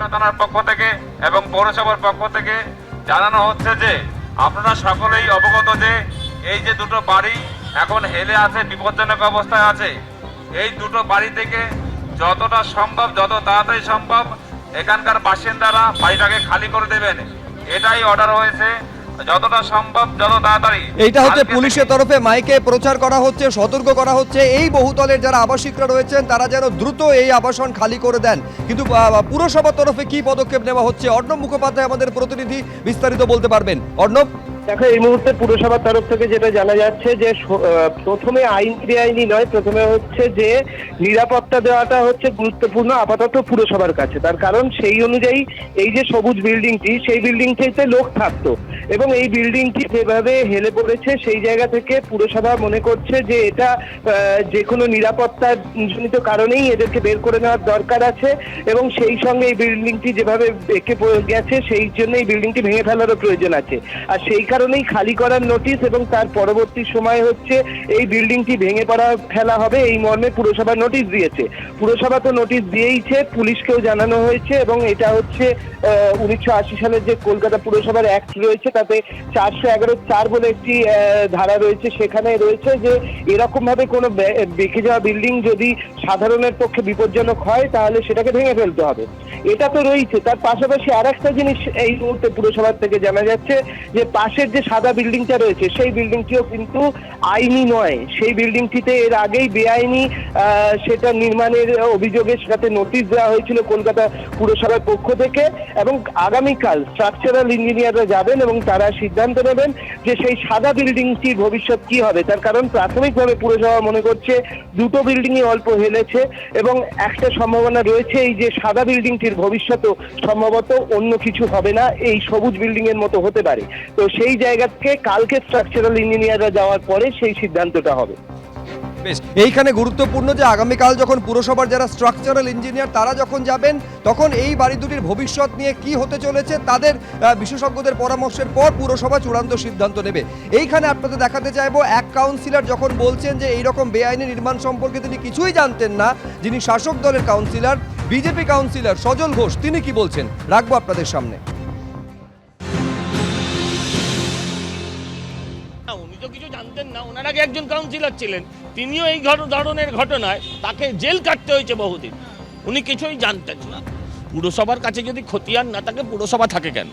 ভাঙড়া থানার পক্ষ থেকে এবং পৌরসভার পক্ষ থেকে জানানো হচ্ছে যে আপনারা সকলেই অবগত যে এই যে দুটো বাড়ি এখন হেলে আছে, বিপজ্জনক অবস্থায় আছে। এই দুটো বাড়ি থেকে যতটা সম্ভব, যত তাড়াতাড়ি সম্ভব এখানকার বাসিন্দারা বাড়িটাকে খালি করে দেবেন, এটাই অর্ডার হয়েছে। যতটা সম্ভব যত তাড়াতাড়ি। এইটা হচ্ছে পুলিশের তরফে মাইকে প্রচার করা হচ্ছে, সতর্ক করা হচ্ছে এই বহুতলের যারা আবাসিকরা রয়েছেন তারা যেন দ্রুত এই আবাসন খালি করে দেন। কিন্তু পুরসভার তরফে কি পদক্ষেপ নেওয়া হচ্ছে, অর্ণব মুখোপাধ্যায় আমাদের প্রতিনিধি বিস্তারিত বলতে পারবেন। অর্ণব, দেখো, এই মুহূর্তে পুরসভার তরফ থেকে যেটা জানা যাচ্ছে যে প্রথমে আইন বেআইনি নয়, প্রথমে হচ্ছে যে নিরাপত্তা দেওয়াটা হচ্ছে গুরুত্বপূর্ণ আপাতত পুরসভার কাছে। তার কারণ সেই অনুযায়ী এই যে সবুজ বিল্ডিংটি, সেই বিল্ডিংটিতে লোক থাকতো এবং এই বিল্ডিংটি যেভাবে হেলে পড়েছে সেই জায়গা থেকে পুরসভা মনে করছে যে এটা যে কোনো নিরাপত্তার জনিত কারণেই এদেরকে বের করে নেওয়ার দরকার আছে এবং সেই সঙ্গে এই বিল্ডিংটি যেভাবে বেঁকে গেছে সেই জন্য এই বিল্ডিংটি ভেঙে ফেলারও প্রয়োজন আছে। আর সেই কারণেই খালি করার নোটিশ এবং তার পরবর্তী সময় হচ্ছে এই বিল্ডিংটি ভেঙে ফেলা হবে এই মর্মে পুরসভা নোটিশ দিয়েছে। পুরসভা তো নোটিশ দিয়েইছে, পুলিশকেও জানানো হয়েছে এবং এটা হচ্ছে 1980 সালের যে কলকাতা পুরসভার অ্যাক্ট রয়েছে তাতে 411(4) বলে একটি ধারা রয়েছে, সেখানে রয়েছে যে এরকম ভাবে কোনো বেঁকে যাওয়া বিল্ডিং যদি সাধারণের পক্ষে বিপজ্জনক হয় তাহলে সেটাকে ভেঙে ফেলতে হবে। এটা তো রয়েছে, তার পাশাপাশি আর একটা জিনিস এই মুহূর্তে পুরসভার থেকে জানা যাচ্ছে যে পাশের যে সাদা বিল্ডিংটা রয়েছে সেই বিল্ডিংটিও কিন্তু আইনি নয়। সেই বিল্ডিংটিতে এর আগেই বেআইনি সেটা নির্মাণের অভিযোগে সেটাতে নোটিশ দেওয়া হয়েছিল কলকাতা পুরসভার পক্ষ থেকে এবং আগামীকাল স্ট্রাকচারাল ইঞ্জিনিয়াররা যাবেন এবং তারা সিদ্ধান্ত নেবেন যে সেই সাদা বিল্ডিংটির ভবিষ্যৎ কি হবে। তার কারণ প্রাথমিকভাবে পুরসভা মনে করছে দুটো বিল্ডিংই অল্প হেলেছে এবং একটা সম্ভাবনা রয়েছে এই যে সাদা বিল্ডিংটির ভবিষ্যৎও সম্ভবত অন্য কিছু হবে না, এই সবুজ বিল্ডিং এর মতো হতে পারে। তো সেই জায়গা থেকে কালকে স্ট্রাকচারাল ইঞ্জিনিয়াররা যাওয়ার পরে সেই সিদ্ধান্তটা হবে। এইখানে গুরুত্বপূর্ণ যে আগামীকাল যখন পুরসভার যারা স্ট্রাকচারাল ইঞ্জিনিয়ার তারা যখন যাবেন তখন এই বাড়ি দুটির ভবিষ্যৎ নিয়ে কি হতে চলেছে তাদের বিশেষজ্ঞদের পরামর্শের পর পুরসভা চূড়ান্ত সিদ্ধান্ত নেবে। এইখানে আপনাদের দেখাতে চাইবো এক কাউন্সিলর যখন বলছেন যে এইরকম বেআইনি নির্মাণ সম্পর্কে তিনি কিছুই জানতেন না, যিনি শাসক দলের councillor BJP councillor Sajal Ghosh, তিনি কি বলছেন রাখবো আপনাদের সামনে। উনি তো কিছু জানতেন না, ওনার আগে একজন কাউন্সিলর ছিলেন, তিনিও এই ধরনের ঘটনায় তাকে জেল কাটতে হয়েছে বহুদিন। উনি কিছুই জানতেন না। পুরসভার কাছে যদি খতিয়ান না থাকে পুরসভা থাকে কেন?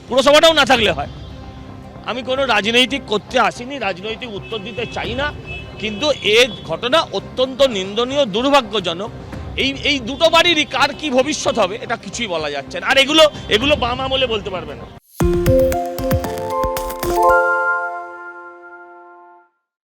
পুরসভাটাও না থাকলে হয়। আমি কোনো রাজনৈতিক করতে আসিনি, রাজনৈতিক উত্তর দিতে চাই না, কিন্তু এই ঘটনা অত্যন্ত নিন্দনীয়, দুর্ভাগ্যজনক। এই দুটো বাড়িরই কার কি ভবিষ্যৎ হবে এটা কিছুই বলা যাচ্ছে না। আর এগুলো বাম আমলে বলতে পারবে না।